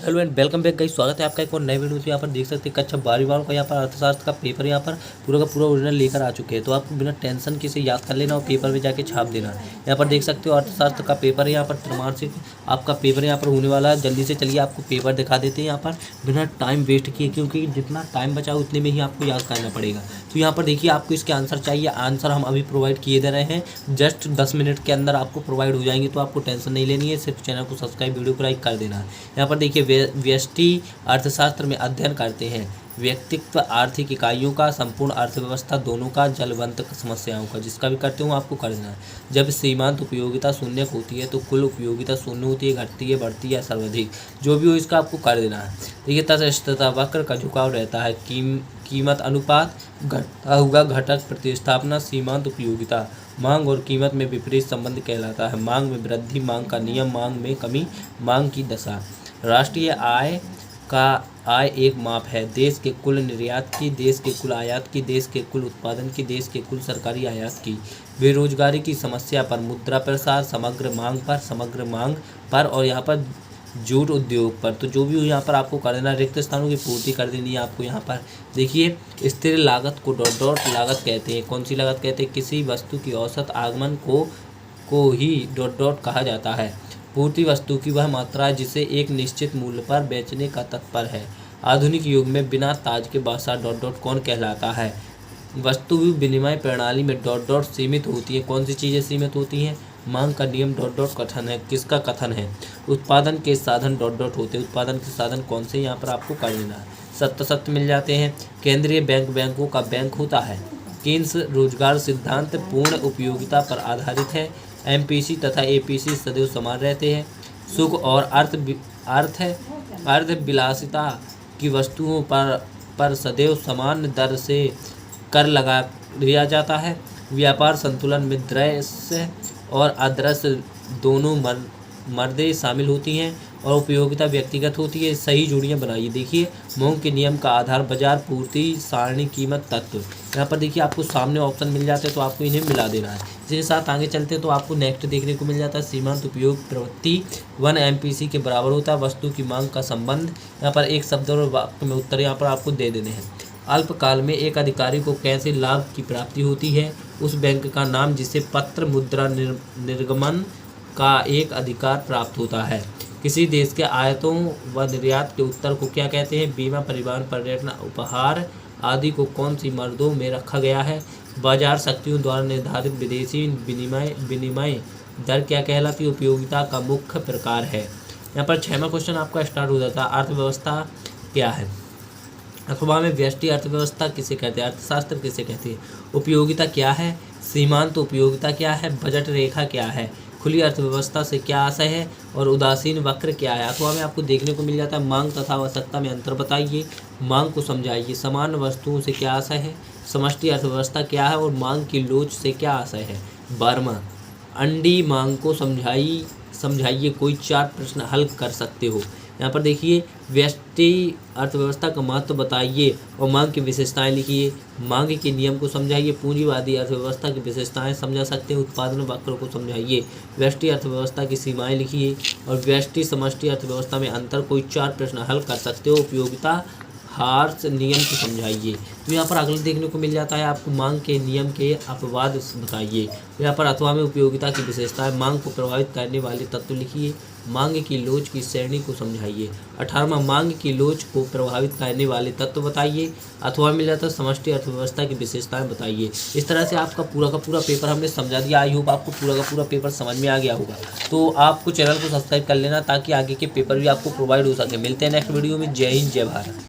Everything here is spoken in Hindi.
Hello and welcome back guys, स्वागत है आपका एक और नए वीडियो में। यहाँ पर देख सकते हैं कक्षा 12 वालों का यहाँ पर अर्थशास्त्र का पेपर यहाँ पर पूरा का पूरा ओरिजिनल लेकर आ चुके हैं। तो आपको बिना टेंशन के इसे याद कर लेना और पेपर में जाके छाप देना। यहाँ पर देख सकते हो अर्थशास्त्र का पेपर है, यहाँ पर त्रैमासिक आपका पेपर यहाँ पर होने वाला है। जल्दी से चलिए आपको पेपर दिखा देते हैं यहाँ पर बिना टाइम वेस्ट किए, क्योंकि जितना टाइम बचा उतने में ही आपको याद करना पड़ेगा। तो यहाँ पर देखिए आपको इसके आंसर चाहिए, आंसर हम अभी प्रोवाइड किए दे रहे हैं, जस्ट 10 मिनट के अंदर आपको प्रोवाइड हो जाएंगे। तो आपको टेंशन नहीं लेनी है, सिर्फ चैनल को सब्सक्राइब, वीडियो को लाइक कर देना है। यहाँ पर देखिए व्यष्टि अर्थशास्त्र में अध्ययन करते हैं व्यक्तित्व आर्थिक इकाइयों का, संपूर्ण अर्थव्यवस्था दोनों का, जलवंत समस्याओं का। जिसका भी करते हो आपको कर देना है। जब सीमांत उपयोगिता शून्य होती है तो कुल उपयोगिता शून्य होती है, घटती है, बढ़ती है या सर्वाधिक, जो भी हो इसका आपको कर देना है। देखिए तटस्थता वक्र का झुकाव रहता है, कीमत अनुपात, घटता हुआ घटक प्रतिस्थापना, सीमांत उपयोगिता, मांग और कीमत में विपरीत संबंध कहलाता है। मांग में वृद्धि, मांग का नियम, मांग में कमी, मांग की दशा। राष्ट्रीय आय एक माप है देश के कुल निर्यात की, देश के कुल आयात की, देश के कुल उत्पादन की, देश के कुल सरकारी आयात की। बेरोजगारी की समस्या पर, मुद्रा प्रसार, समग्र मांग पर और यहाँ पर जूट उद्योग पर। तो जो भी हो यहाँ पर आपको कर देना, रिक्त स्थानों की पूर्ति कर देनी है आपको। यहाँ पर देखिए स्थिर लागत को डॉट डॉट लागत कहते हैं। कौन सी लागत कहते हैं? किसी वस्तु की औसत आगमन को ही डॉट डॉट कहा जाता है। पूर्ति वस्तु की वह मात्रा है जिसे एक निश्चित मूल्य पर बेचने का तत्पर है। आधुनिक युग में बिना ताज के बादशाह डॉट डॉट कौन कहलाता है? वस्तु विनिमय प्रणाली में डॉट डॉट सीमित होती है। कौन सी चीज़ें सीमित होती हैं? मांग का नियम डॉट डॉट कथन है। किसका कथन है? उत्पादन के साधन डॉट डॉट होते हैं। उत्पादन के साधन कौन से, यहाँ पर आपको कर देना है। सत्य मिल जाते हैं। केंद्रीय बैंक बैंकों का बैंक होता है। केंद्र रोजगार सिद्धांत पूर्ण उपयोगिता पर आधारित है। एमपीसी तथा एपीसी सदैव समान रहते हैं। सुख और अर्थ विलासिता की वस्तुओं पर सदैव समान दर से कर लगा दिया जाता है। व्यापार संतुलन में दृश्य और अदृश्य दोनों मर्दे शामिल होती हैं और उपयोगिता व्यक्तिगत होती है। सही जोड़ियाँ बनाइए। देखिए मोंग के नियम का आधार बाजार, पूर्ति सारणी, कीमत, तत्व। यहाँ पर देखिए आपको सामने ऑप्शन मिल जाते हैं, तो आपको इन्हें मिला देना है। इसके साथ आगे चलते हैं तो आपको नेक्स्ट देखने को मिल जाता है। सीमांत उपयोग प्रवृत्ति 1 एमपीसी के बराबर होता है। वस्तु की मांग का संबंध, यहाँ पर एक शब्द और वाक्य में उत्तर यहाँ पर आपको दे देने हैं। अल्पकाल में एक अधिकारी को कैसे लाभ की प्राप्ति होती है? उस बैंक का नाम जिसे पत्र मुद्रा निर्गमन का एक अधिकार प्राप्त होता है। किसी देश के आयातों व निर्यात के उत्तर को क्या कहते हैं? बीमा, परिवहन, पर्यटन, उपहार आदि को कौन सी मर्दों में रखा गया है? बाजार शक्तियों द्वारा निर्धारित विदेशी विनिमय दर क्या कहलाती है? उपयोगिता का मुख्य प्रकार है। यहाँ पर 6वां क्वेश्चन आपका स्टार्ट हो जाता है। अर्थव्यवस्था क्या है? अथवा में व्यष्टि अर्थव्यवस्था किसे कहते हैं? अर्थशास्त्र किसे कहते हैं? उपयोगिता क्या है? सीमांत उपयोगिता क्या है? बजट रेखा क्या है? खुली अर्थव्यवस्था से क्या आशय है? और उदासीन वक्र क्या है? अथवा में आपको देखने को मिल जाता है। मांग तथा आवश्यकता में अंतर बताइए, मांग को समझाइए, समान वस्तुओं से क्या आशय है? समष्टि अर्थव्यवस्था क्या है? और मांग की लोच से क्या आशय है? 12वां अंडी मांग को समझाइए। कोई 4 प्रश्न हल कर सकते हो। यहाँ पर देखिए व्यष्टि अर्थव्यवस्था का महत्व बताइए और मांग की विशेषताएं लिखिए। मांग के नियम को समझाइए। पूंजीवादी अर्थव्यवस्था की विशेषताएं समझा सकते हैं। उत्पादन वक्र को समझाइए। व्यष्टि अर्थव्यवस्था की सीमाएं लिखिए और व्यष्टि समष्टि अर्थव्यवस्था में अंतर। कोई 4 प्रश्न हल कर सकते हो। उपयोगिता हार्स नियम को समझाइए। तो यहाँ पर अगला देखने को मिल जाता है आपको मांग के नियम के अपवाद बताइए। यहाँ पर अथवा में उपयोगिता की विशेषताएं, मांग को प्रभावित करने वाले तत्व लिखिए। मांग की लोच की श्रेणी को समझाइए। 18वां मांग की लोच को प्रभावित करने वाले तत्व बताइए। अथवा मिल जाता है समष्टि अर्थव्यवस्था की विशेषताएं बताइए। इस तरह से आपका पूरा का पूरा पेपर हमने समझा दिया। आई होप आपको पूरा का पूरा पेपर समझ में आ गया होगा। तो आपको चैनल को सब्सक्राइब कर लेना ताकि आगे के पेपर भी आपको प्रोवाइड हो सके। मिलते हैं नेक्स्ट वीडियो में। जय हिंद, जय भारत।